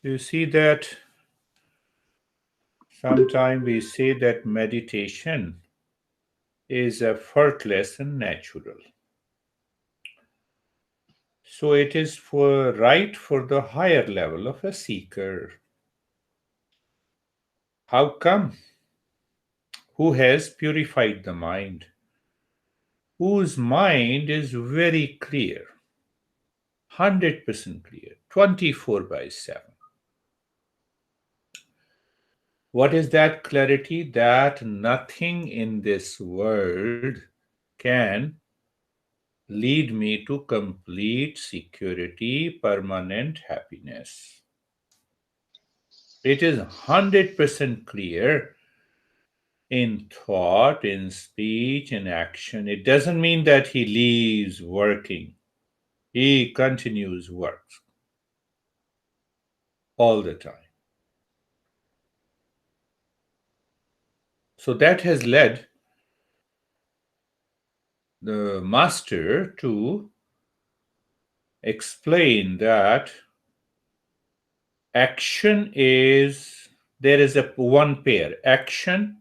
You see that sometimes we say that meditation is effortless and natural. So it is for right for the higher level of a seeker. How come? Who has purified the mind? Whose mind is very clear, 100% clear, 24 by 7. What is that clarity? That nothing in this world can lead me to complete security, permanent happiness. It is 100% clear in thought, in speech, in action. It doesn't mean that he leaves working. He continues works all the time. So that has led the master to explain that action is there is a one pair action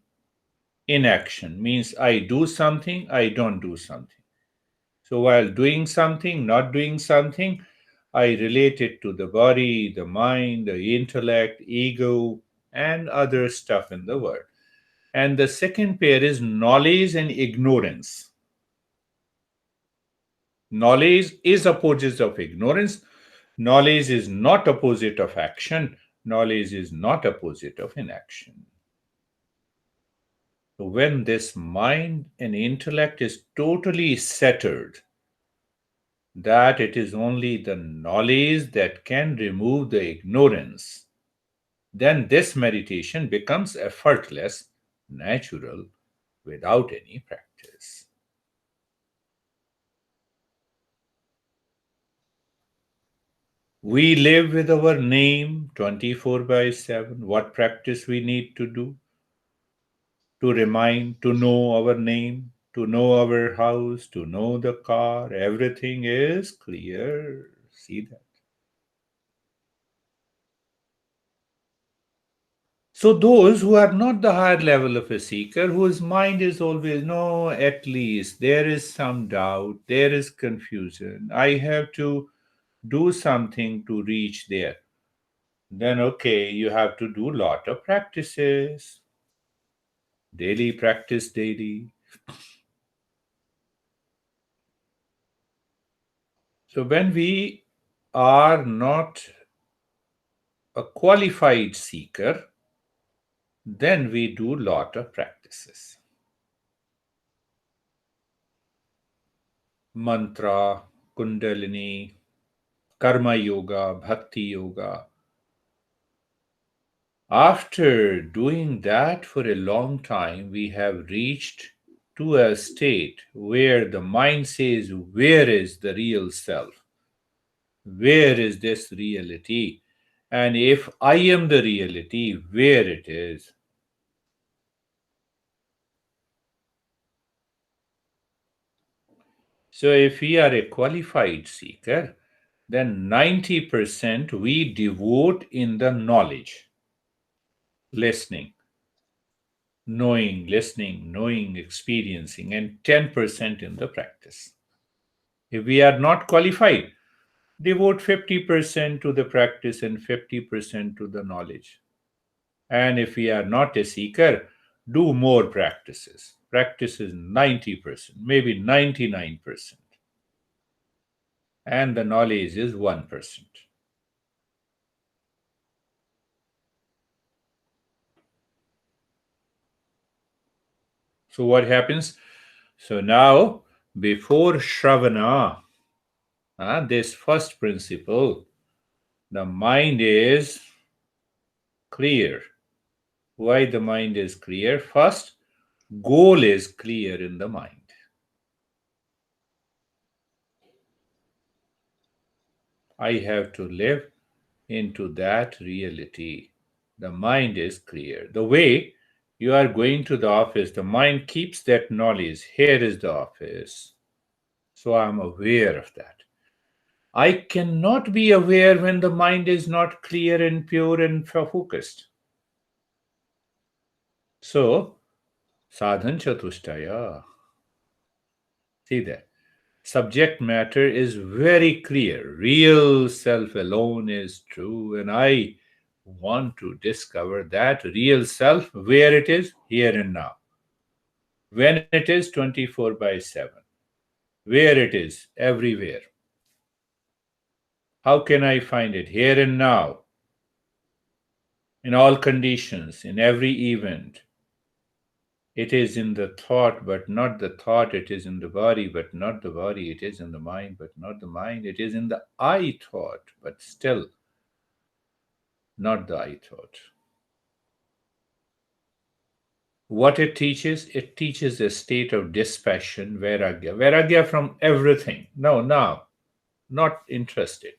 inaction means I do something, I don't do something. So while doing something, not doing something, I relate it to the body, the mind, the intellect, ego, and other stuff in the world. And the second pair is knowledge and ignorance. Knowledge is opposite of ignorance. Knowledge is not opposite of action. Knowledge is not opposite of inaction. So when this mind and intellect is totally settled, that it is only the knowledge that can remove the ignorance, then this meditation becomes effortless, natural, without any practice. We live with our name 24 by 7. What practice we need to do? To remind, to know our name, to know our house, to know the car, everything is clear. See that. So, those who are not the higher level of a seeker, whose mind is always, no, at least there is some doubt, there is confusion, I have to do something to reach there. Then, okay, you have to do lot of practices, daily practice, daily. So, when we are not a qualified seeker, then we do lot of practices. Mantra, Kundalini, Karma Yoga, Bhakti Yoga. After doing that for a long time, we have reached to a state where the mind says, where is the real self? Where is this reality? And if I am the reality, where it is? So if we are a qualified seeker, then 90% we devote in the knowledge, listening, knowing, experiencing, and 10% in the practice. If we are not qualified, devote 50% to the practice and 50% to the knowledge. And if we are not a seeker, do more practices. Practices 90%, maybe 99%. And the knowledge is 1%. So what happens? So now, before Shravana, this first principle, the mind is clear. Why the mind is clear? First, goal is clear in the mind. I have to live into that reality. The mind is clear. The way you are going to the office, the mind keeps that knowledge. Here is the office. So I'm aware of that. I cannot be aware when the mind is not clear and pure and focused. So, sadhan chatushtaya. See that. Subject matter is very clear. Real self alone is true, and I want to discover that real self where it is here and now. When it is 24 by 7, where it is everywhere. How can I find it here and now, in all conditions, in every event? It is in the thought, but not the thought. It is in the body, but not the body. It is in the mind, but not the mind. It is in the I thought, but still not the I thought. What it teaches a state of dispassion, vairagya. Vairagya from everything. No, now, not interested.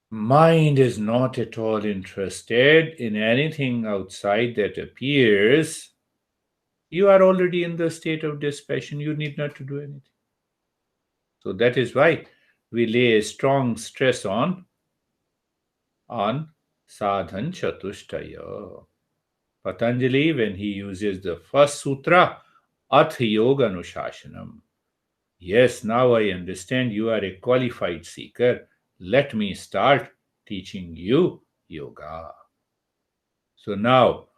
Mind is not at all interested in anything outside that appears. You are already in the state of dispassion. You need not to do anything. So that is why we lay a strong stress on sadhan chatushtaya. Patanjali, when he uses the first sutra, Ath Yoga Anushashanam. Yes, now I understand you are a qualified seeker. Let me start teaching you yoga. So now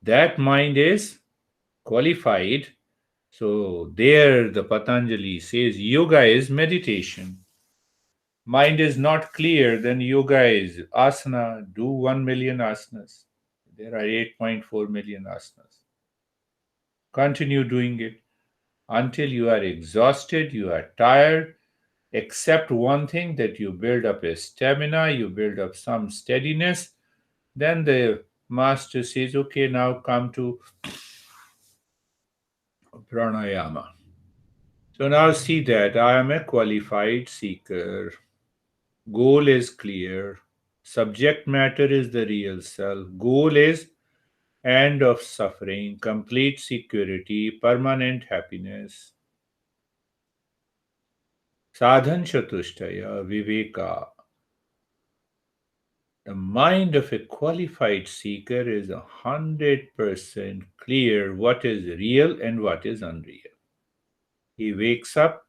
that mind is qualified. So there the Patanjali says yoga is meditation. Mind is not clear, then yoga is asana. Do 1 million asanas. There are 8.4 million asanas. Continue doing it until you are exhausted, you are tired. Except one thing, that you build up a stamina, you build up some steadiness. Then the master says, okay, now come to pranayama. So now see that I am a qualified seeker. Goal is clear. Subject matter is the real self. Goal is end of suffering, complete security, permanent happiness. Sadhan chatushtaya viveka. The mind of a qualified seeker is 100% clear what is real and what is unreal. He wakes up,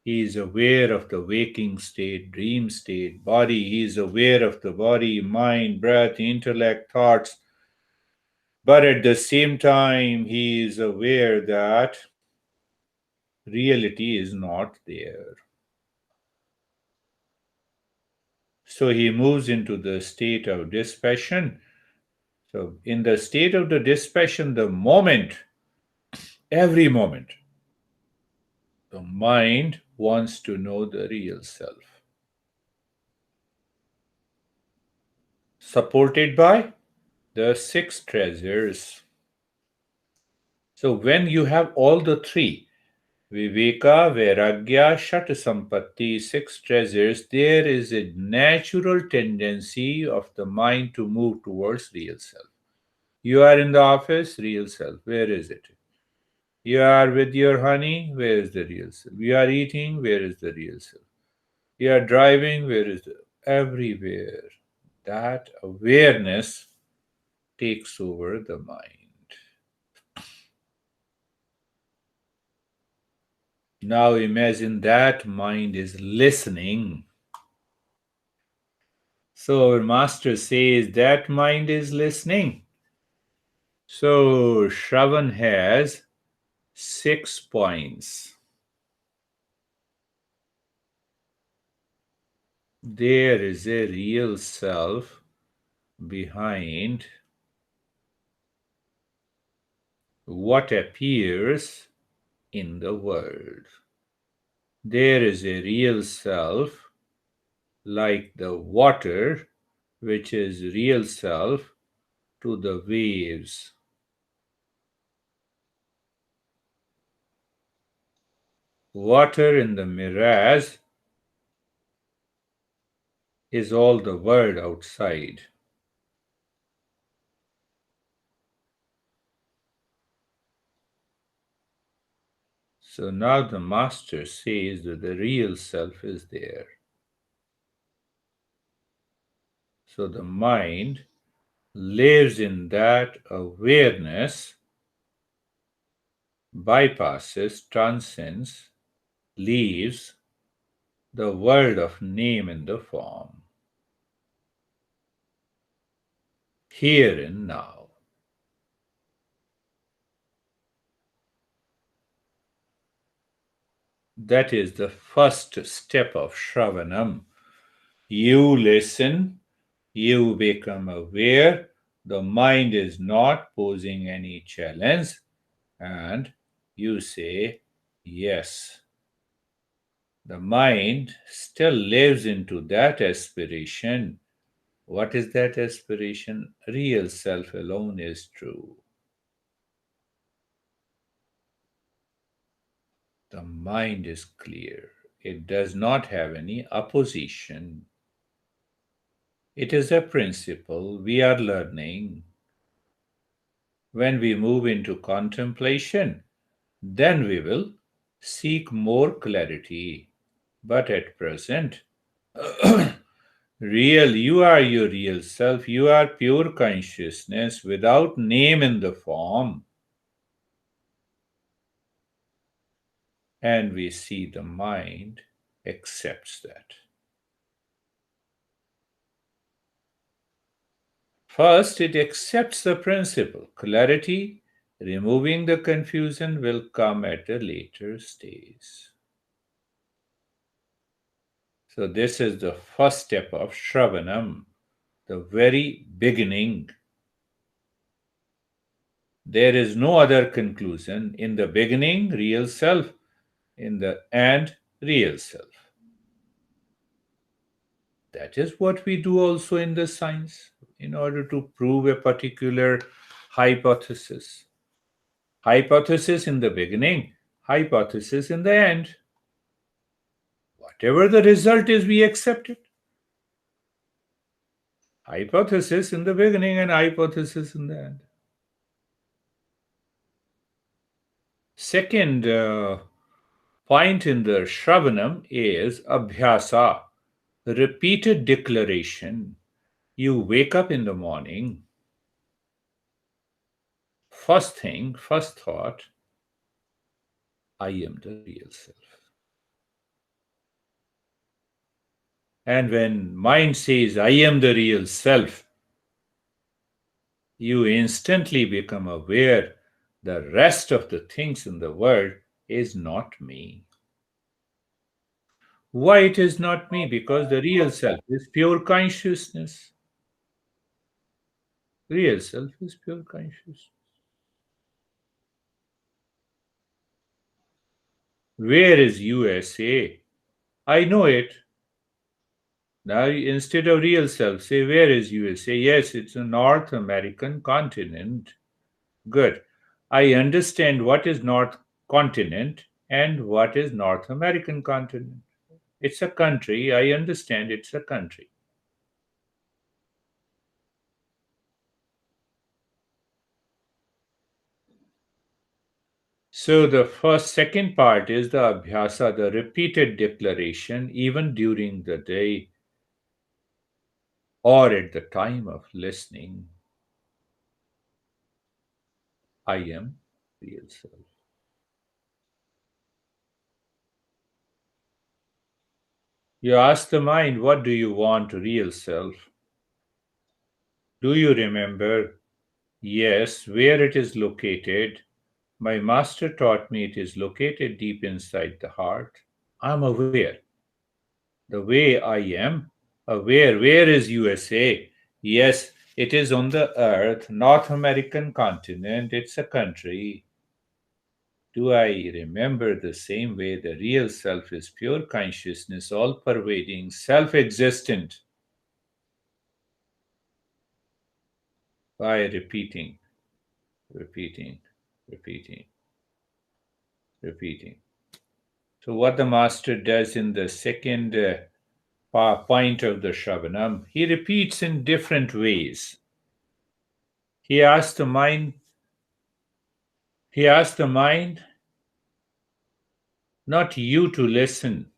he is aware of the waking state, dream state, body, he is aware of the body, mind, breath, intellect, thoughts, but at the same time, he is aware that reality is not there. So he moves into the state of dispassion. So, in the state of the dispassion, the moment, every moment, the mind wants to know the real self. Supported by the six treasures. So, when you have all the three, Viveka, Vairagya, Shat Sampatti, six treasures, there is a natural tendency of the mind to move towards real self. You are in the office, real self. Where is it? You are with your honey, where is the real self? You are eating, where is the real self? You are driving, where is the everywhere? That awareness takes over the mind. Now imagine that mind is listening. So our master says that mind is listening. So Shravan has 6 points. There is a real self behind what appears in the world. There is a real self like the water, which is real self to the waves. Water in the mirage is all the world outside. So now the master says that the real self is there. So the mind lives in that awareness, bypasses, transcends, leaves the world of name and the form, here and now. That is the first step of Shravanam. You listen, you become aware, the mind is not posing any challenge, and you say, yes. The mind still lives into that aspiration. What is that aspiration? Real self alone is true. The mind is clear. It does not have any opposition. It is a principle we are learning. When we move into contemplation, then we will seek more clarity. But at present, real, you are your real self, you are pure consciousness without name in the form. And we see the mind accepts that. First, it accepts the principle. Clarity, removing the confusion, will come at a later stage. So, this is the first step of Shravanam, the very beginning. There is no other conclusion. In the beginning, real self, in the end, real self. That is what we do also in the science in order to prove a particular hypothesis. Hypothesis in the beginning, hypothesis in the end. Whatever the result is, we accept it. Hypothesis in the beginning and hypothesis in the end. Second point in the Shravanam is abhyasa, repeated declaration. You wake up in the morning, first thing, first thought, I am the real self. And when mind says, I am the real self, you instantly become aware the rest of the things in the world is not me. Why it is not me? Because the real self is pure consciousness. Real self is pure consciousness. Where is USA? I know it. Now, instead of real self, say, where is USA? Yes, it's a North American continent. Good. I understand what is North continent and what is North American continent. It's a country. I understand it's a country. So the second part is the abhyasa, the repeated declaration, even during the day or at the time of listening. I am real self. You ask the mind, what do you want, real self? Do you remember? Yes, where it is located. My master taught me it is located deep inside the heart. I'm aware. The way I am aware. Where is USA? Yes, it is on the earth, North American continent. It's a country. Do I remember the same way the real self is pure consciousness, all pervading, self existent? By repeating, repeating, repeating, repeating. So, what the master does in the second point of the Shravanam, he repeats in different ways. He asks the mind, he asks the mind, not you to listen.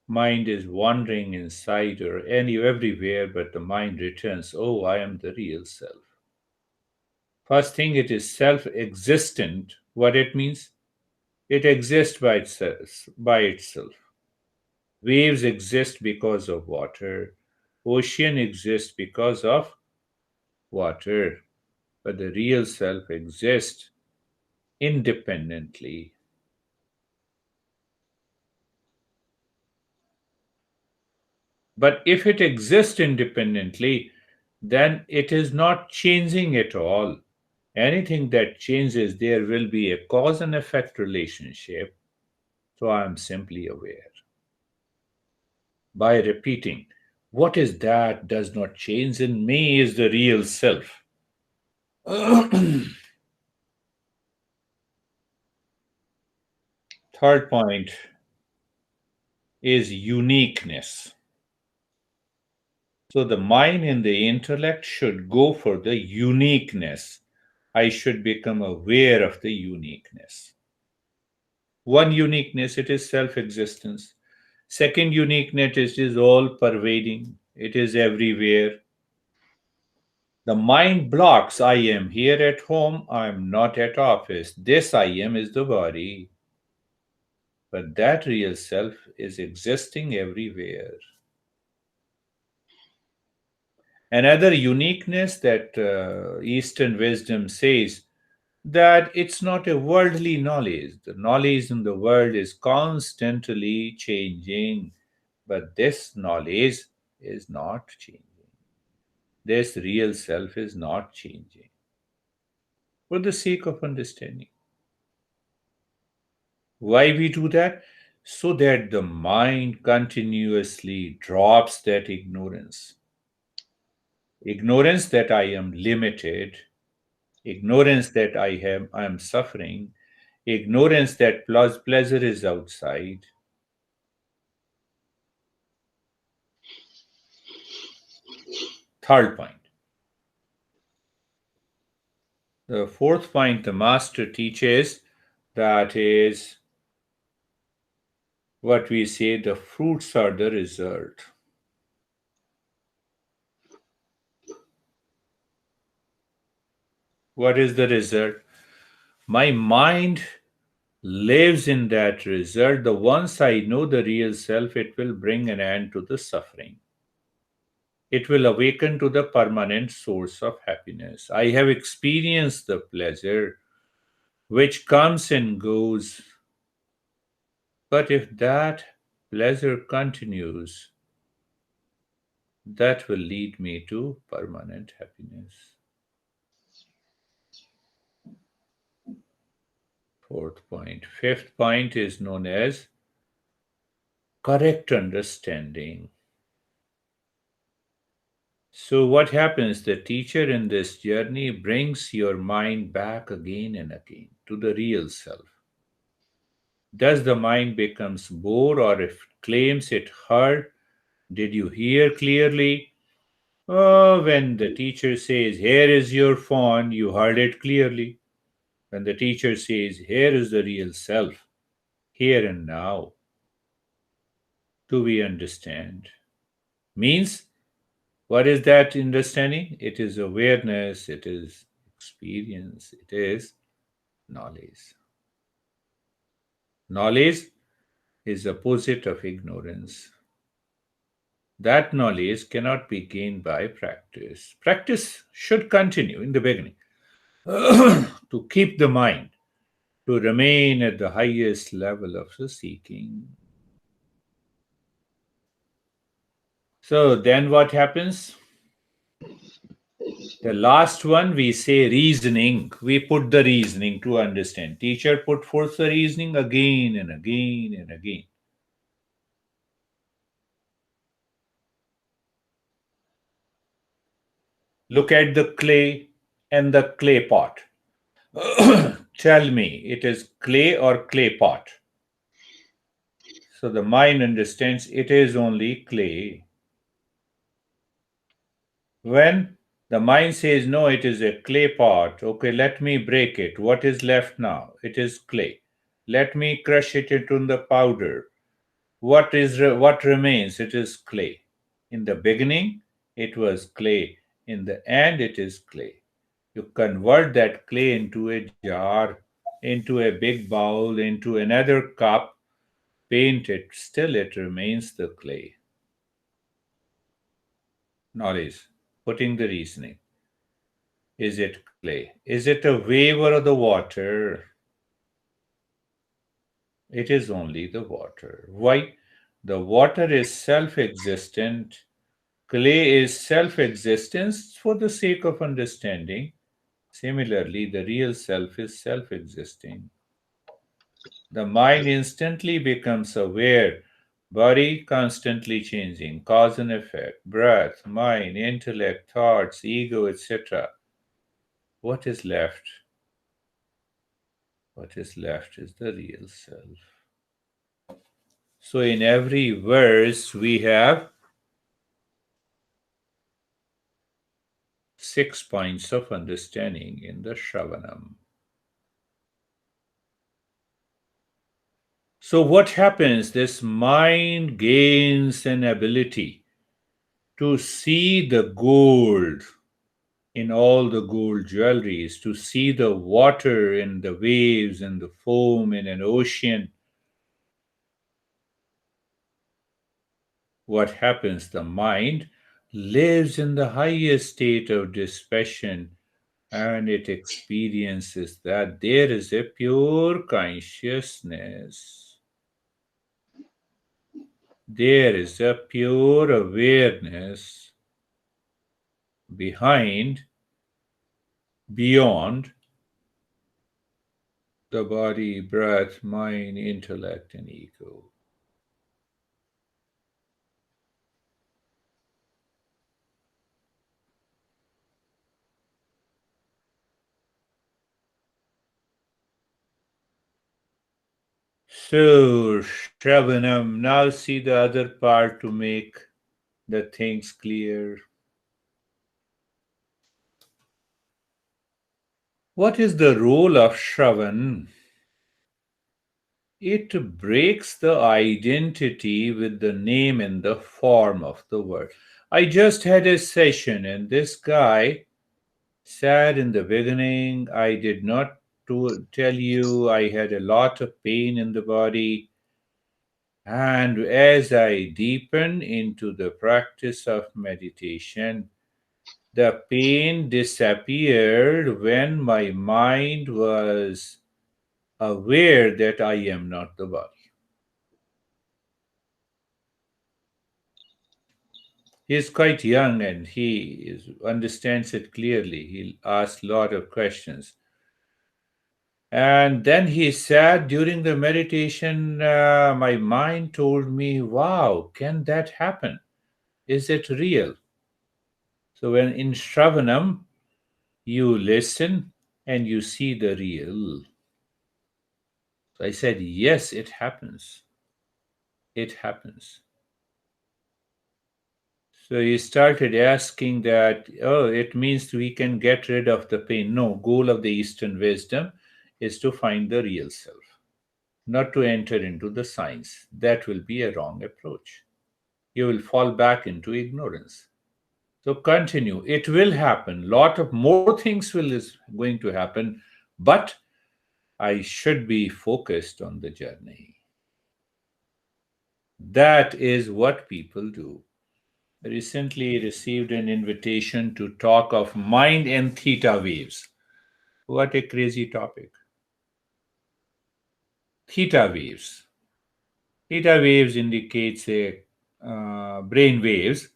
Mind is wandering inside or any everywhere, but the mind returns, oh, I am the real self. First thing, it is self existent. What it means? It exists by itself. By itself. Waves exist because of water. Ocean exists because of water. But the real self exists independently. But if it exists independently, then it is not changing at all. Anything that changes, there will be a cause and effect relationship. So I am simply aware. By repeating, what is that does not change in me is the real self. Third point is uniqueness. So the mind and the intellect should go for the uniqueness. I should become aware of the uniqueness. One uniqueness, it is self existence. Second uniqueness, it is all pervading, it is everywhere. The mind blocks I am here at home, I am not at office. This I am is the body. But that real self is existing everywhere. Another uniqueness that Eastern wisdom says that it's not a worldly knowledge. The knowledge in the world is constantly changing, but this knowledge is not changing. This real self is not changing for the sake of understanding. Why we do that? So that the mind continuously drops that ignorance. Ignorance that I am limited, ignorance that I am suffering, ignorance that pleasure is outside. Third point. The fourth point the master teaches, that is what we say the fruits are the result. What is the result? My mind lives in that result. The once I know the real self, it will bring an end to the suffering. It will awaken to the permanent source of happiness. I have experienced the pleasure which comes and goes. But if that pleasure continues, that will lead me to permanent happiness. Fourth point. Fifth point is known as correct understanding. So, what happens? The teacher in this journey brings your mind back again and again to the real self. Does the mind becomes bored or if it claims it heard? Did you hear clearly? Oh, when the teacher says, here is your phone, you heard it clearly. When the teacher says, here is the real self, here and now, do we understand? Means, what is that understanding? It is awareness, it is experience, it is knowledge. Knowledge is opposite of ignorance. That knowledge cannot be gained by practice. Practice should continue in the beginning to keep the mind to remain at the highest level of the seeking. So then what happens? The last one we say reasoning. We put the reasoning to understand. Teacher put forth the reasoning again and again and again. Look at the clay and the clay pot. Tell me, it is clay or clay pot? So the mind understands it is only clay. When the mind says, no, it is a clay pot, okay, let me break it. What is left now? It is clay. Let me crush it into the powder. What remains? It is clay. In the beginning, it was clay. In the end, it is clay. You convert that clay into a jar, into a big bowl, into another cup, paint it, still it remains the clay. Knowledge, putting the reasoning. Is it clay? Is it a wave or the water? It is only the water. Why? The water is self existent. Clay is self existence for the sake of understanding. Similarly, the real self is self existing. The mind instantly becomes aware, body constantly changing, cause and effect, breath, mind, intellect, thoughts, ego, etc. What is left? What is left is the real self. So, in every verse, we have 6 points of understanding in the Shravanam. So, what happens? This mind gains an ability to see the gold in all the gold jewelries, to see the water in the waves and the foam in an ocean. What happens? The mind lives in the highest state of dispassion and it experiences that there is a pure consciousness. There is a pure awareness behind, beyond the body, breath, mind, intellect, and ego. So, Shravanam, now see the other part to make the things clear. What is the role of Shravan? It breaks the identity with the name and the form of the word. I just had a session, and this guy said in the beginning, I did not tell you I had a lot of pain in the body. And as I deepen into the practice of meditation, the pain disappeared when my mind was aware that I am not the body. He is quite young and understands it clearly. He asks a lot of questions. And then he said during the meditation, my mind told me, wow, can that happen? Is it real? So when in Shravanam, you listen and you see the real. So I said, yes, it happens. It happens. So he started asking that, oh, it means we can get rid of the pain. No, goal of the Eastern wisdom is to find the real self, not to enter into the science. That will be a wrong approach. You will fall back into ignorance. So continue. It will happen. Lot of more things will is going to happen, but I should be focused on the journey. That is what people do. I recently received an invitation to talk of mind and theta waves. What a crazy topic. Theta waves. Theta waves indicates a brain waves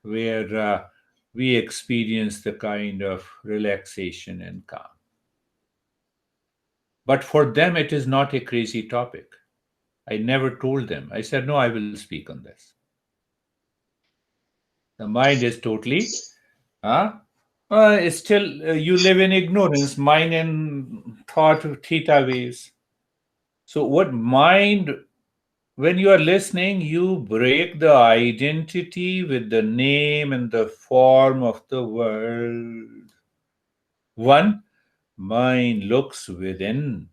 where we experience the kind of relaxation and calm. But for them, it is not a crazy topic. I never told them. I said, no, I will speak on this. The mind is totally, huh? Still, you live in ignorance, mind and thought theta waves. So, what mind, when you are listening, you break the identity with the name and the form of the world. One, mind looks within.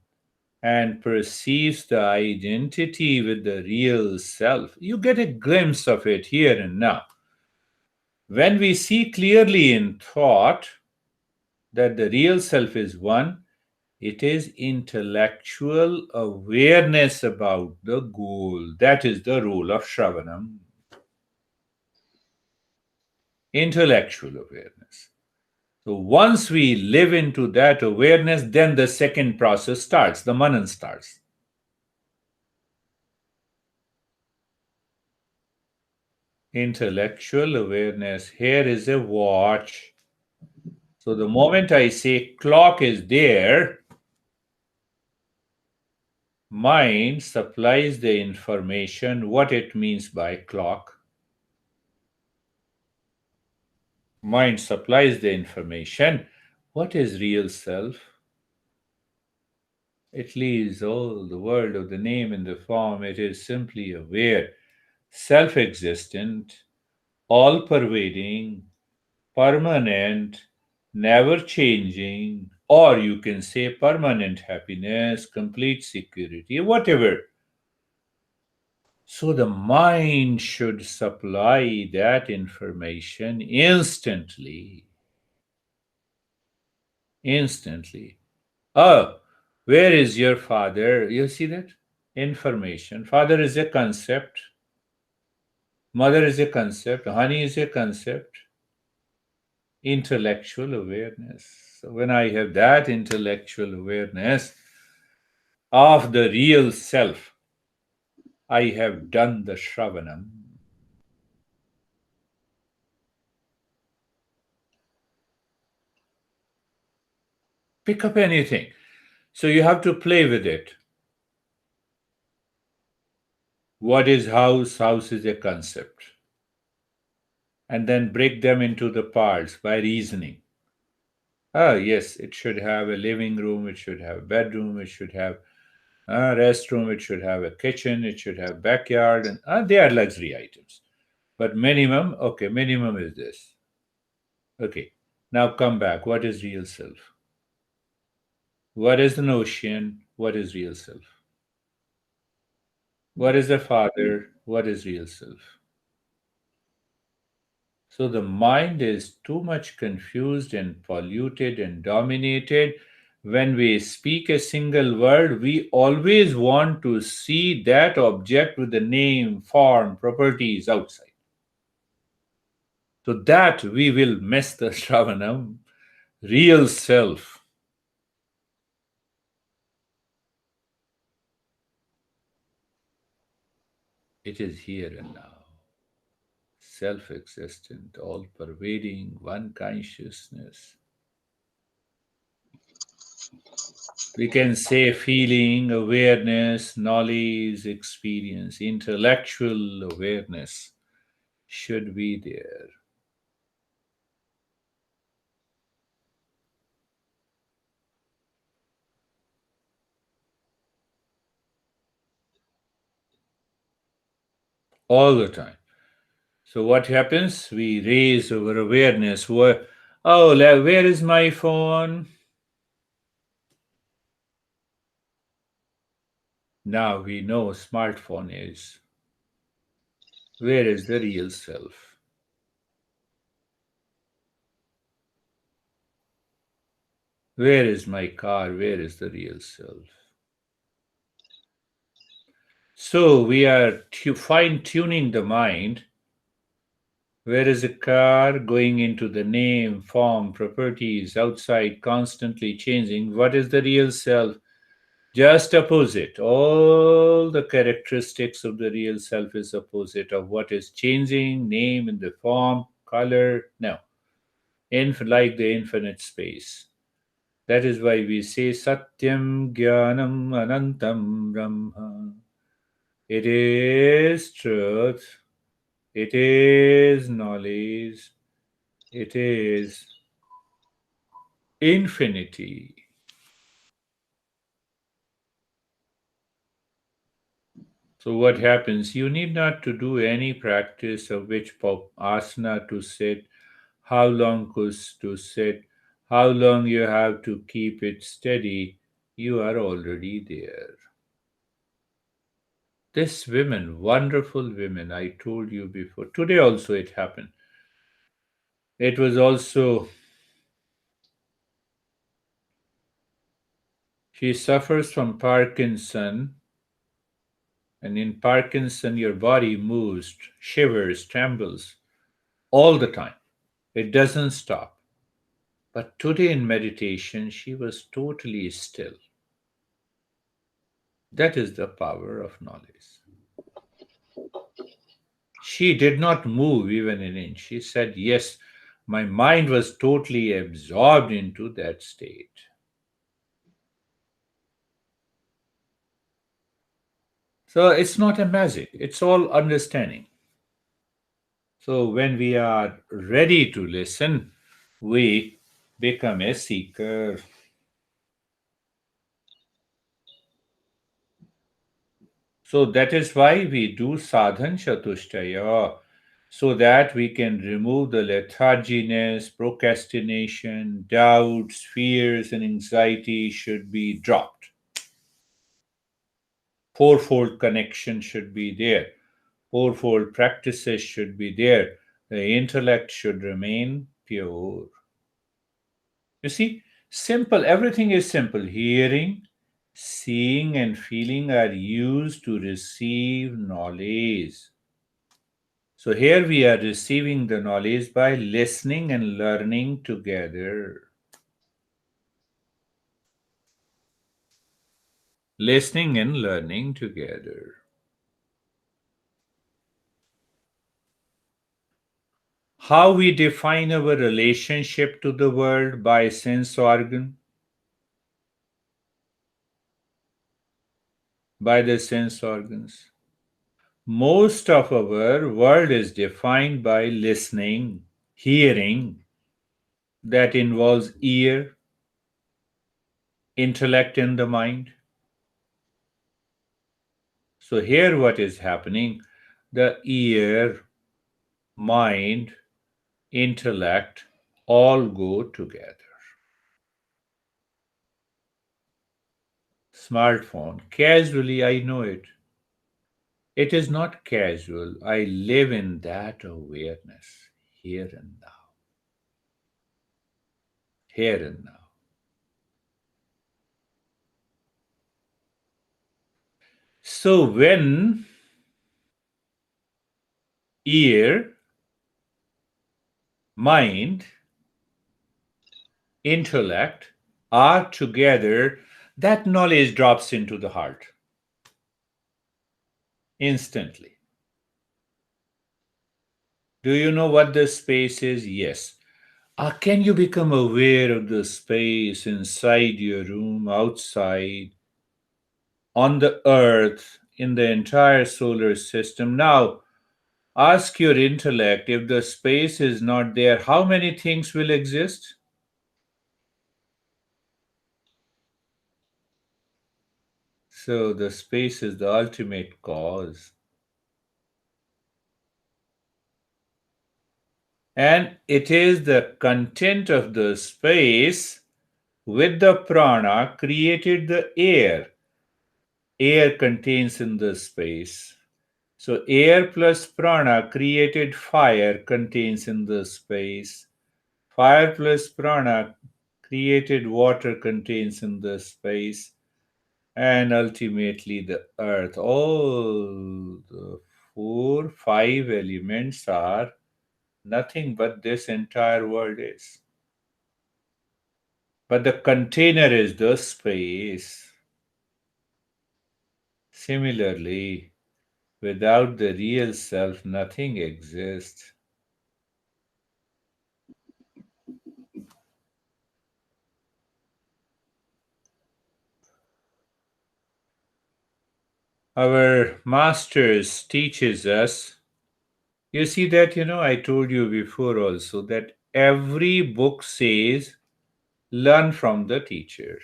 and perceives the identity with the real self. You get a glimpse of it here and now. When we see clearly in thought that the real self is one, it is intellectual awareness about the goal. That is the role of Shravanam. Intellectual awareness. So once we live into that awareness, then the second process starts, the Manan starts. Intellectual awareness. Here is a watch. So the moment I say clock is there, mind supplies the information what it means by clock. Mind supplies the information what is real self. It leaves all the world of the name in the form. It is simply aware, self existent, all pervading, permanent, never changing, or you can say permanent happiness, complete security, whatever. So the mind should supply that information instantly. Instantly. Oh, where is your father? You see that? Information. Father is a concept. Mother is a concept. Honey is a concept. Intellectual awareness. So when I have that intellectual awareness of the real self, I have done the Shravanam. Pick up anything. So you have to play with it. What is house? House is a concept. And then break them into the parts by reasoning. Ah, yes, it should have a living room, it should have a bedroom, it should have a restroom, it should have a kitchen, it should have backyard, and they are luxury items. But minimum, okay, minimum is this. Okay, now come back. What is real self? What is the notion? What is real self? What is the father? What is real self? So the mind is too much confused and polluted and dominated. When we speak a single word, we always want to see that object with the name, form, properties outside. So that we will miss the Shravanam, real self. It is here and now, self existent, all pervading, one consciousness. We can say feeling, awareness, knowledge, experience, intellectual awareness should be there all the time. So, what happens? We raise our awareness. Oh, where is my phone? Now we know smartphone is. Where is the real self? Where is my car? Where is the real self? So we are fine tuning the mind. Where is a car going into the name, form, properties, outside, constantly changing? What is the real self? Just opposite. All the characteristics of the real self is opposite of what is changing, name in the form, color. No. Like the infinite space. That is why we say Satyam Jnanam Anantam Brahma. It is truth. It is knowledge. It is infinity. So what happens? You need not to do any practice of which asana to sit, how long to sit, how long you have to keep it steady. You are already there. This women, wonderful women, I told you before. Today also it happened. It was also, she suffers from Parkinson, and in Parkinson, your body moves, shivers, trembles all the time. It doesn't stop. But today in meditation, she was totally still. That is the power of knowledge. She did not move even an inch. She said, yes, my mind was totally absorbed into that state. So it's not a magic, it's all understanding. So when we are ready to listen, we become a seeker. So that is why we do sadhan chatushtaya, so that we can remove the letharginess, procrastination, doubts, fears, and anxiety should be dropped. Fourfold connection should be there. Fourfold practices should be there. The intellect should remain pure. You see, simple, everything is simple. Hearing, seeing, and feeling are used to receive knowledge. So here we are receiving the knowledge by listening and learning together. Listening and learning together. How we define our relationship to the world by sense organ, by the sense organs. Most of our world is defined by listening, hearing, that involves ear, intellect, and the mind. So, here what is happening, the ear, mind, intellect all go together. Smartphone, casually, I know it. It is not casual. I live in that awareness here and now. Here and now. So, when ear, mind, intellect are together, that knowledge drops into the heart instantly. Do you know what the space is? Yes. Can you become aware of the space inside your room, outside, on the earth, in the entire solar system? Now, ask your intellect, if the space is not there, how many things will exist? So, the space is the ultimate cause. And it is the content of the space with the prana created the air. Air contains in the space. So air plus prana created fire contains in the space. Fire plus prana created water contains in the space. And ultimately the earth. All the four, five elements are nothing but this entire world is. But the container is the space. Similarly, without the real self, nothing exists. Our masters teaches us. You see that, I told you before also that every book says learn from the teacher.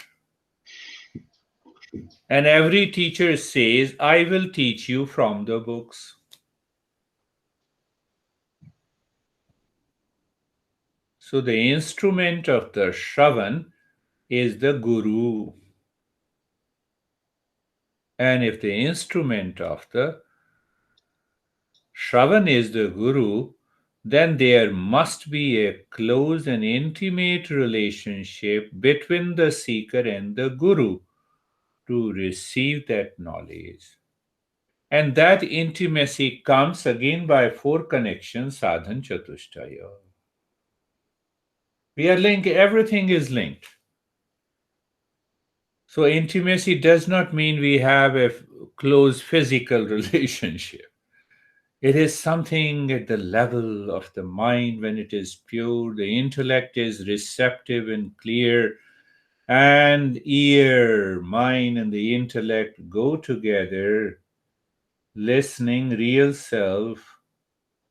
And every teacher says, I will teach you from the books. So the instrument of the Shravan is the Guru. And if the instrument of the Shravan is the Guru, then there must be a close and intimate relationship between the seeker and the Guru to receive that knowledge. And that intimacy comes again by four connections, sadhan chatushtaya. We are linked, everything is linked. So, intimacy does not mean we have a close physical relationship. It is something at the level of the mind when it is pure, the intellect is receptive and clear, and ear, mind, and the intellect go together, listening, real self.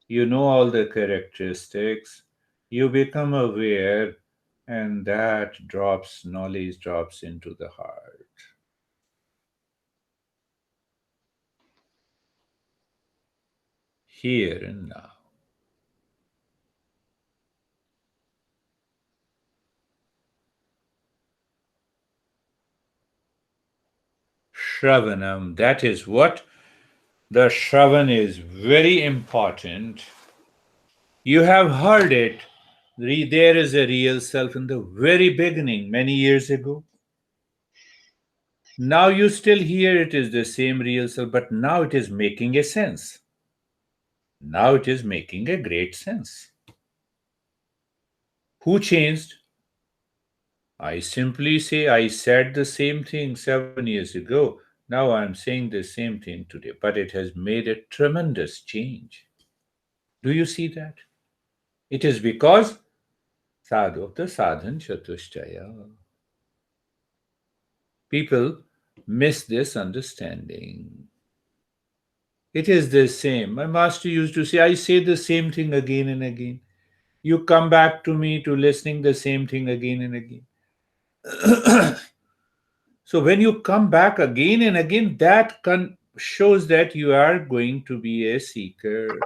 You know all the characteristics, you become aware, and that drops, knowledge drops into the heart. Here and now. Shravanam, that is what the Shravan is very important. You have heard it. There is a real self in the very beginning, many years ago. Now you still hear it is the same real self, but now it is making a sense. Now it is making a great sense. Who changed? I simply say I said the same thing 7 years ago. Now I am saying the same thing today, but it has made a tremendous change. Do you see that? It is because sadhu of the sadhan chatushtaya. People miss this understanding. It is the same. My master used to say, I say the same thing again and again. You come back to me to listening the same thing again and again. So when you come back again and again, that shows that you are going to be a seeker.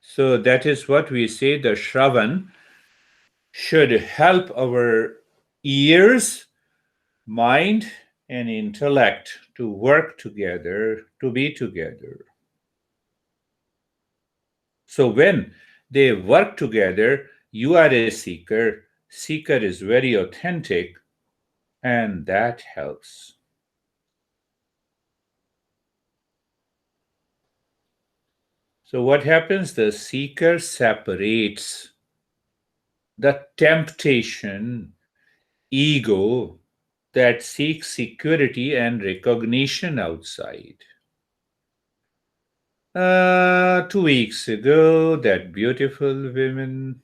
So that is what we say the Shravan should help our ears, mind, and intellect to work together, to be together. So when they work together, you are a seeker. Seeker is very authentic, and that helps. So what happens? The seeker separates the temptation, ego that seeks security and recognition outside. 2 weeks ago, that beautiful woman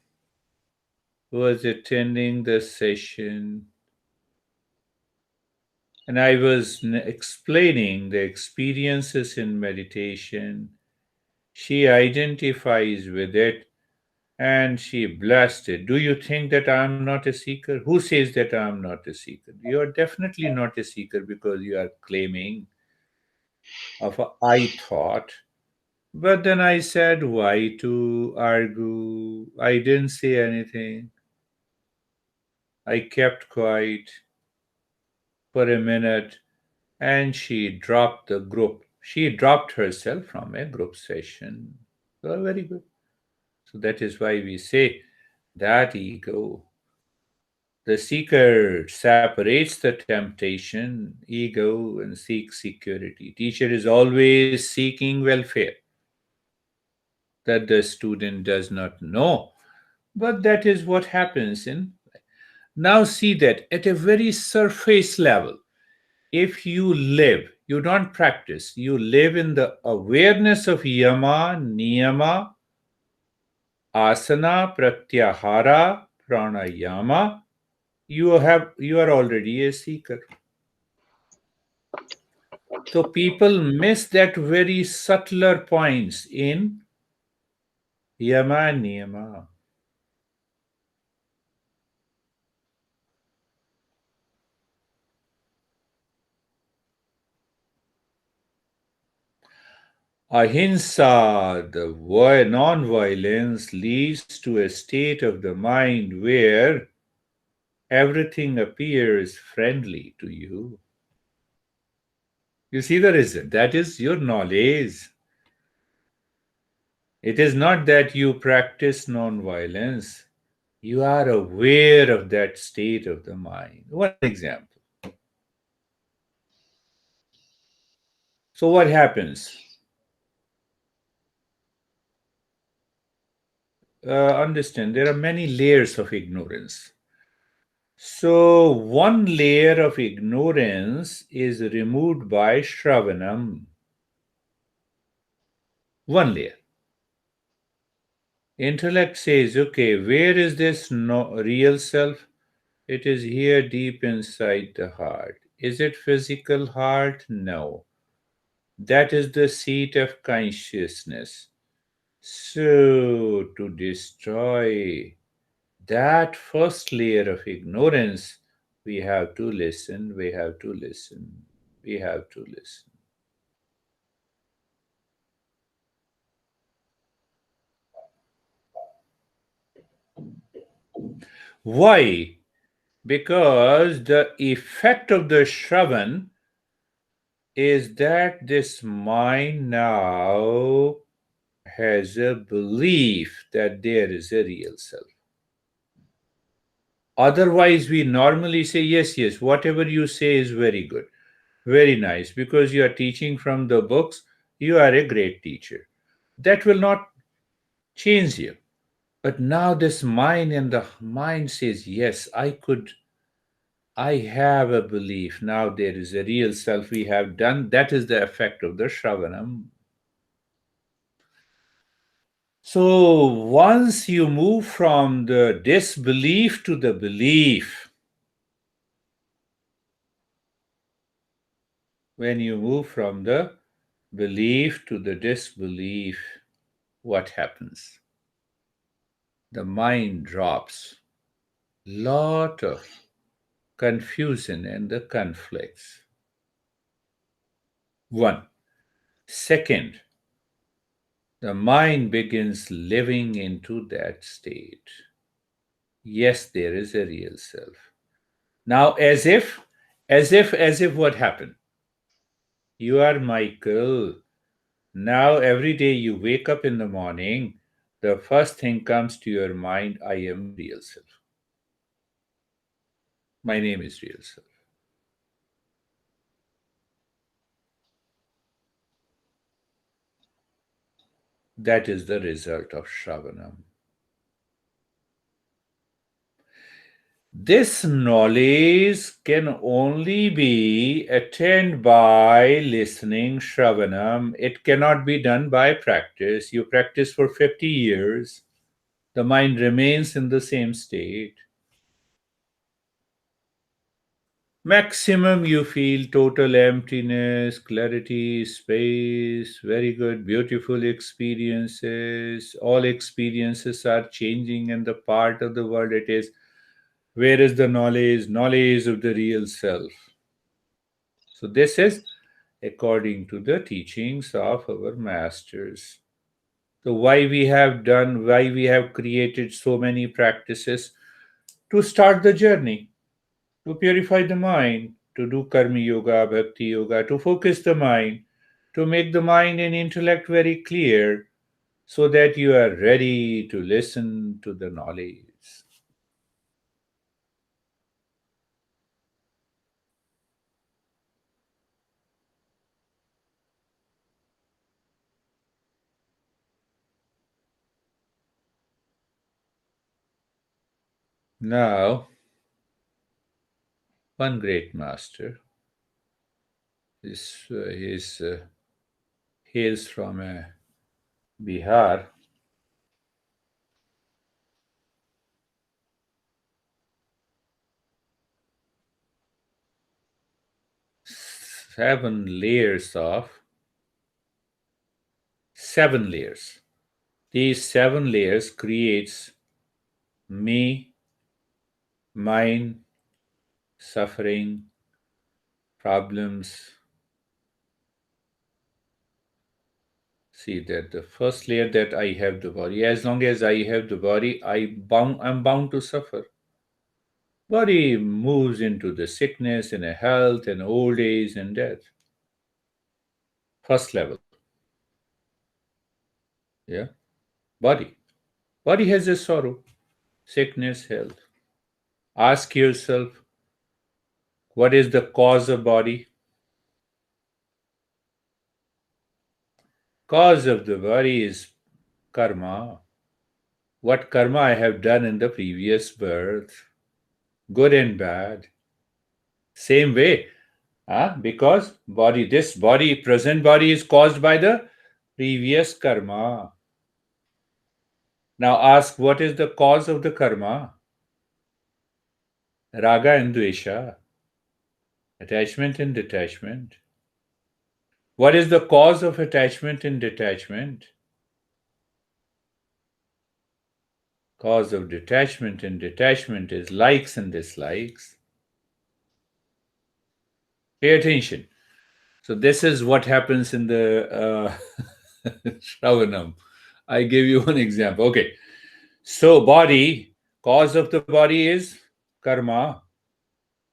was attending the session, and I was explaining the experiences in meditation. She identifies with it and she blessed it. Do you think that I am not a seeker? Who says that I am not a seeker? You are definitely not a seeker because you are claiming of a I thought. But then I said, why to argue? I didn't say anything. I kept quiet for a minute and she dropped the group. She dropped herself from a group session. So, very good. So, that is why we say that ego. The seeker separates the temptation, ego, and seeks security. Teacher is always seeking welfare that the student does not know. But that is what happens in. Now, see that at a very surface level, if you live, you don't practice, you live in the awareness of yama, niyama, asana, pratyahara, pranayama, you are already a seeker. So people miss that very subtler points in yama and niyama. Ahimsa, the non-violence, leads to a state of the mind where everything appears friendly to you. You see the result. That is your knowledge. It is not that you practice non-violence. You are aware of that state of the mind. One example. So, what happens? Understand, there are many layers of ignorance. So, one layer of ignorance is removed by Shravanam. One layer. Intellect says, okay, where is this real self? It is here deep inside the heart. Is it physical heart? No. That is the seat of consciousness. So, to destroy that first layer of ignorance, we have to listen, we have to listen, we have to listen. Why? Because the effect of the Shravan is that this mind now has a belief that there is a real self. Otherwise, we normally say, yes, yes, whatever you say is very good, very nice, because you are teaching from the books, you are a great teacher. That will not change you. But now this mind and the mind says, yes, I have a belief. Now there is a real self we have done. That is the effect of the Shravanam. So once you move from the disbelief to the belief, when you move from the belief to the disbelief, what happens? The mind drops. Lot of confusion and the conflicts. One. Second, the mind begins living into that state. Yes, there is a real self. Now, as if what happened? You are Michael. Now, every day you wake up in the morning, the first thing comes to your mind, I am real self. My name is real self. That is the result of Shravanam. This knowledge can only be attained by listening Shravanam. It cannot be done by practice. You practice for 50 years, the mind remains in the same state. Maximum you feel total emptiness, clarity, space, very good, beautiful experiences. All experiences are changing, and the part of the world it is. Where is the knowledge? Knowledge of the real self. So, this is according to the teachings of our masters. So, why we have created so many practices to start the journey, to purify the mind, to do karma yoga, bhakti yoga, to focus the mind, to make the mind and intellect very clear so that you are ready to listen to the knowledge. Now, one great master, he hails from Bihar. Seven layers. These seven layers creates me, mine, suffering, problems, See that the first layer that I have the body. As long as I have the body, I'm bound to suffer. Body moves into the sickness and a health and old age and death. First level. Yeah. Body. Body has a sorrow, sickness, health. Ask yourself, what is the cause of body? Cause of the body is karma. What karma I have done in the previous birth, good and bad. Same way, because this body, present body is caused by the previous karma. Now ask, what is the cause of the karma? Raga and dvesha, attachment and detachment. What is the cause of attachment and detachment? Cause of detachment and detachment is likes and dislikes. Pay attention. So this is what happens in the Shravanam. I give you one example. Okay. So body, cause of the body is karma.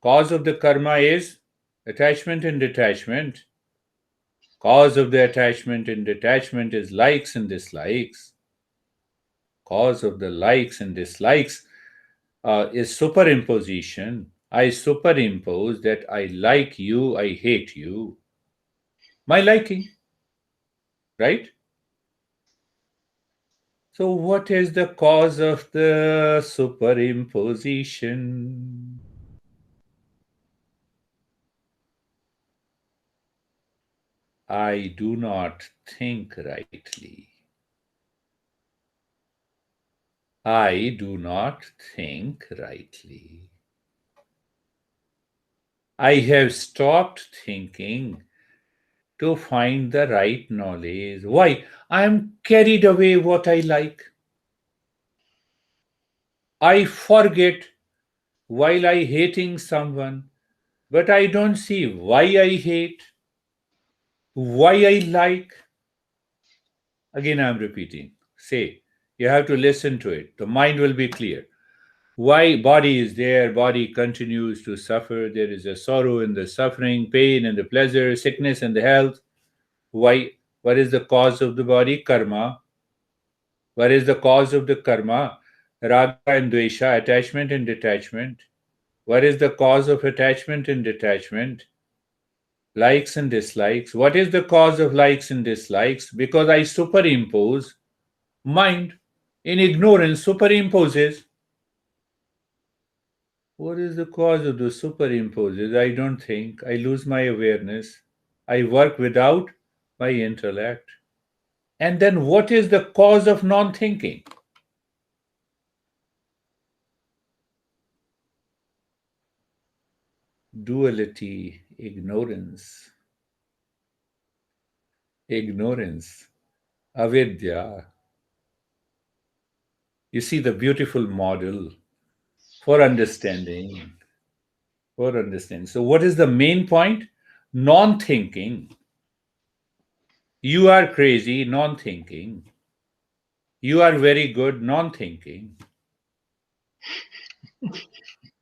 Cause of the karma is attachment and detachment. Cause of the attachment and detachment is likes and dislikes. Cause of the likes and dislikes is superimposition. I superimpose that I like you, I hate you. My liking, right? So, what is the cause of the superimposition? I do not think rightly. I do not think rightly. I have stopped thinking to find the right knowledge. Why? I am carried away what I like. I forget while I hating someone, but I don't see why I hate, why I like. Again, I'm repeating. Say, you have to listen to it. The mind will be clear. Why body is there, body continues to suffer. There is a sorrow in the suffering, pain and the pleasure, sickness and the health. Why? What is the cause of the body? Karma. What is the cause of the karma? Raga and dvesha, attachment and detachment. What is the cause of attachment and detachment? Likes and dislikes. What is the cause of likes and dislikes? Because I superimpose mind in ignorance superimposes. What is the cause of the superimposes? I don't think. I lose my awareness. I work without my intellect. And then what is the cause of non thinking? Duality, ignorance, ignorance, avidya. You see the beautiful model for understanding, for understanding. So, what is the main point? Non thinking. You are crazy, non thinking. You are very good, non thinking.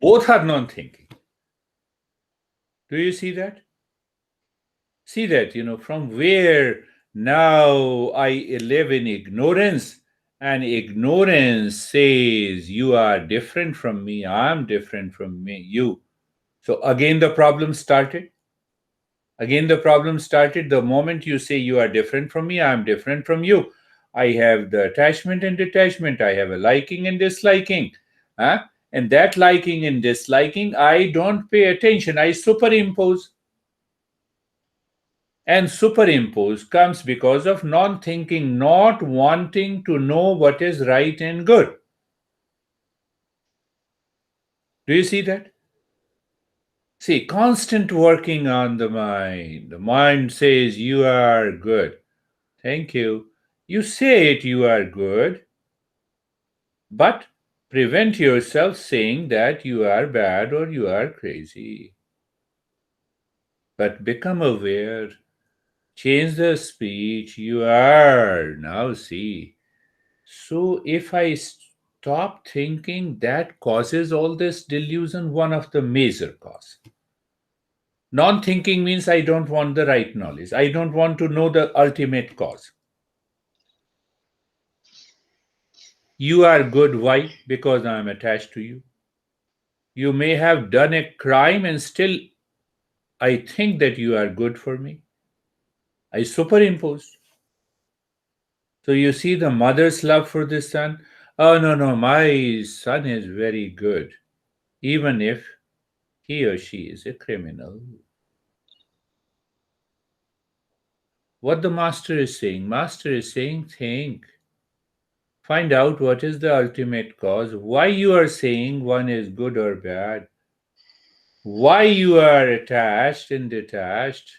Both are non thinking. Do you see that? See that, from where now I live in ignorance, and ignorance says you are different from me, I'm different from me, you. So again, the problem started. Again, the problem started the moment you say you are different from me, I'm different from you. I have the attachment and detachment, I have a liking and disliking. Huh? And that liking and disliking, I don't pay attention, I superimpose. And superimpose comes because of non thinking, not wanting to know what is right and good. Do you see that? See, constant working on the mind. The mind says you are good. Thank you. You say it, you are good, but prevent yourself saying that you are bad or you are crazy. But become aware. Change the speech. You are. Now see. So if I stop thinking, that causes all this delusion, one of the major cause. Non thinking means I don't want the right knowledge. I don't want to know the ultimate cause. You are good. Why? Because I am attached to you. You may have done a crime and still I think that you are good for me. I superimpose. So you see the mother's love for the son. Oh, no, no, my son is very good, even if he or she is a criminal. What the master is saying? Master is saying, think. Find out what is the ultimate cause, why you are saying one is good or bad, why you are attached and detached.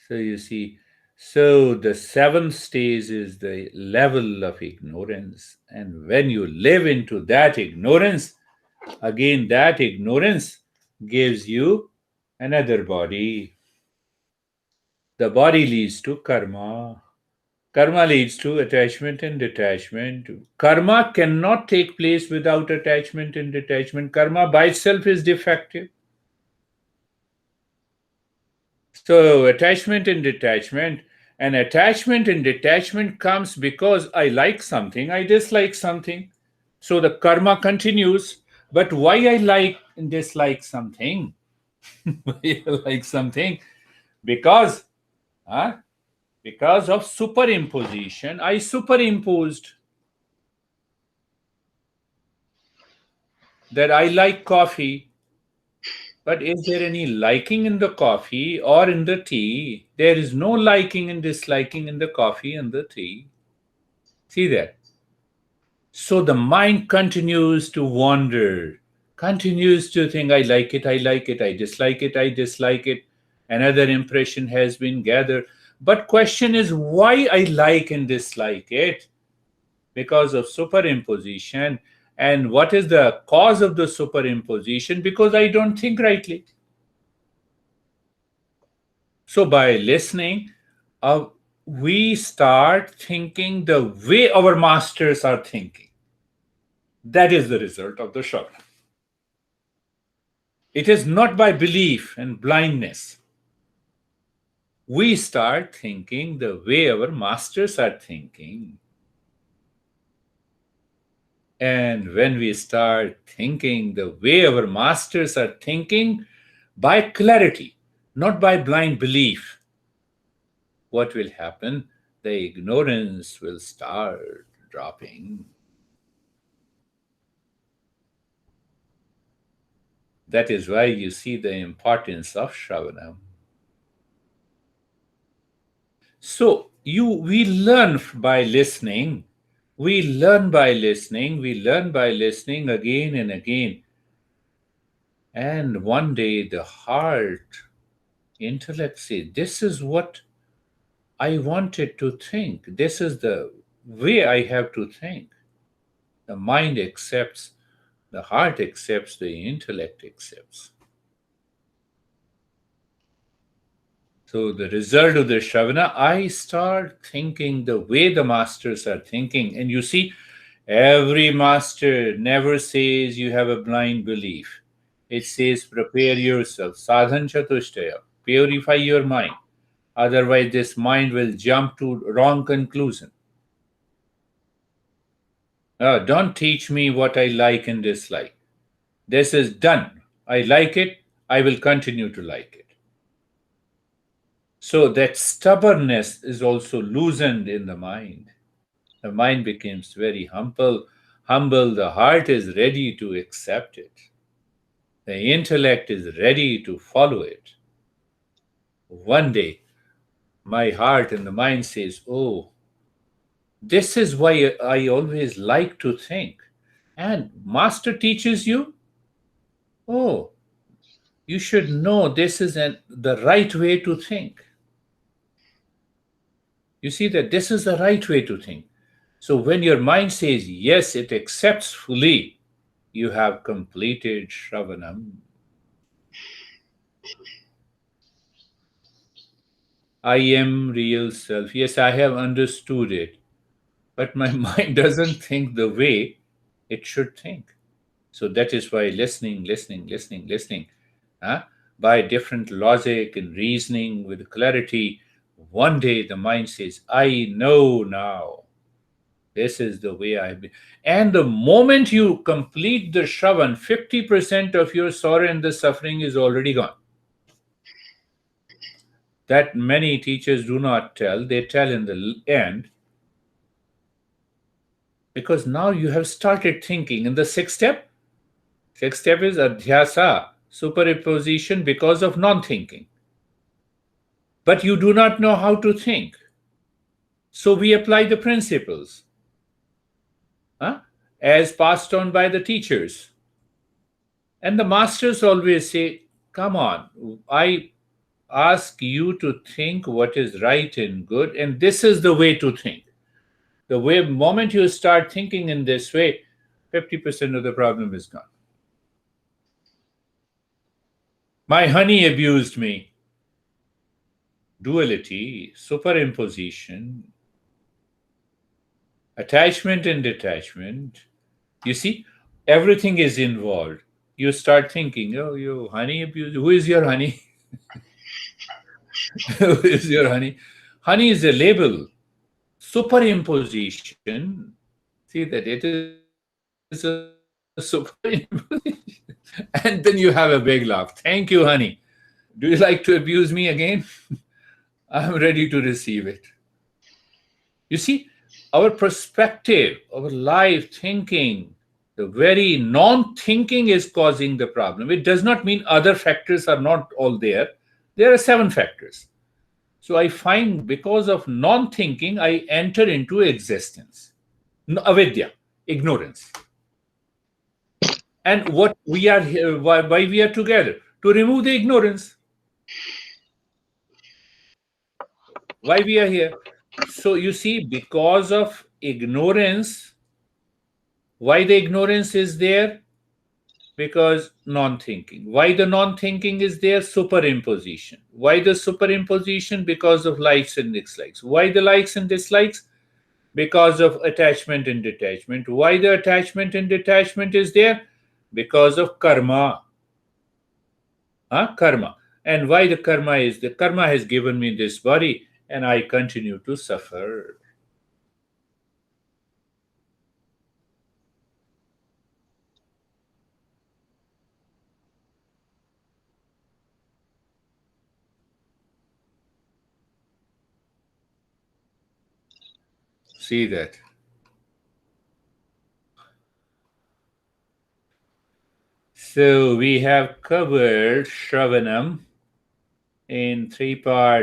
So you see, so the seventh stage is the level of ignorance. And when you live into that ignorance, again, that ignorance gives you another body. The body leads to karma. Karma leads to attachment and detachment. Karma cannot take place without attachment and detachment. Karma by itself is defective. So, attachment and detachment comes because I like something, I dislike something. So, the karma continues. But why I like and dislike something? Why I like something? Because, huh? Because of superimposition, I superimposed that I like coffee. But is there any liking in the coffee or in the tea? There is no liking and disliking in the coffee and the tea. See that? So the mind continues to wander, continues to think, I like it, I dislike it, I dislike it. Another impression has been gathered. But question is why I like and dislike it? Because of superimposition. And what is the cause of the superimposition? Because I don't think rightly. So by listening, uh, we start thinking the way our masters are thinking. That is the result of the Shravana. It is not by belief and blindness. We start thinking the way our masters are thinking. And when we start thinking the way our masters are thinking, by clarity, not by blind belief, what will happen? The ignorance will start dropping. That is why you see the importance of Shravanam. So we learn by listening. We learn by listening. We learn by listening again and again. And one day the heart, intellect says, this is what I wanted to think. This is the way I have to think. The mind accepts, the heart accepts, the intellect accepts. So the result of the Shravana, I start thinking the way the masters are thinking. And you see, every master never says you have a blind belief. It says prepare yourself, sadhan chatushtaya, purify your mind. Otherwise, this mind will jump to wrong conclusion. Don't teach me what I like and dislike. This is done. I like it. I will continue to like it. So that stubbornness is also loosened in the mind. The mind becomes very humble. Humble, the heart is ready to accept it. The intellect is ready to follow it. One day, my heart and the mind says, oh, this is why I always like to think. And master teaches you, oh, you should know this is the right way to think. You see that this is the right way to think. So when your mind says yes, it accepts fully, you have completed Shravanam. I am real self. Yes, I have understood it, but my mind doesn't think the way it should think. So that is why listening, huh? By different logic and reasoning with clarity, one day the mind says, I know now. This is the way I've been. And the moment you complete the Shravan, 50% of your sorrow and the suffering is already gone. That many teachers do not tell, they tell in the end, because now you have started thinking. In the sixth step is adhyasa, superimposition because of non thinking. But you do not know how to think. So we apply the principles, huh, as passed on by the teachers. And the masters always say, come on, I ask you to think what is right and good, and this is the way to think. The way moment you start thinking in this way, 50% of the problem is gone. My honey abused me. Duality, superimposition, attachment and detachment. You see, everything is involved. You start thinking, oh, you honey abuse. Who is your honey? Who is your honey? Honey is a label. Superimposition. See that it is a superimposition. And then you have a big laugh. Thank you, honey. Do you like to abuse me again? I'm ready to receive it. You see, our perspective, our life thinking, the very non thinking is causing the problem. It does not mean other factors are not all there. There are seven factors. So I find because of non thinking, I enter into existence. Avidya, ignorance. And what we are here, why we are together? To remove the ignorance. Why we are here? So you see, because of ignorance, why the ignorance is there? Because non thinking. Why the non thinking is there? Superimposition. Why the superimposition? Because of likes and dislikes. Why the likes and dislikes? Because of attachment and detachment. Why the attachment and detachment is there? Because of karma. Huh? Karma. And why the karma is the karma has given me this body and I continue to suffer. See that. So we have covered Shravanam in three parts.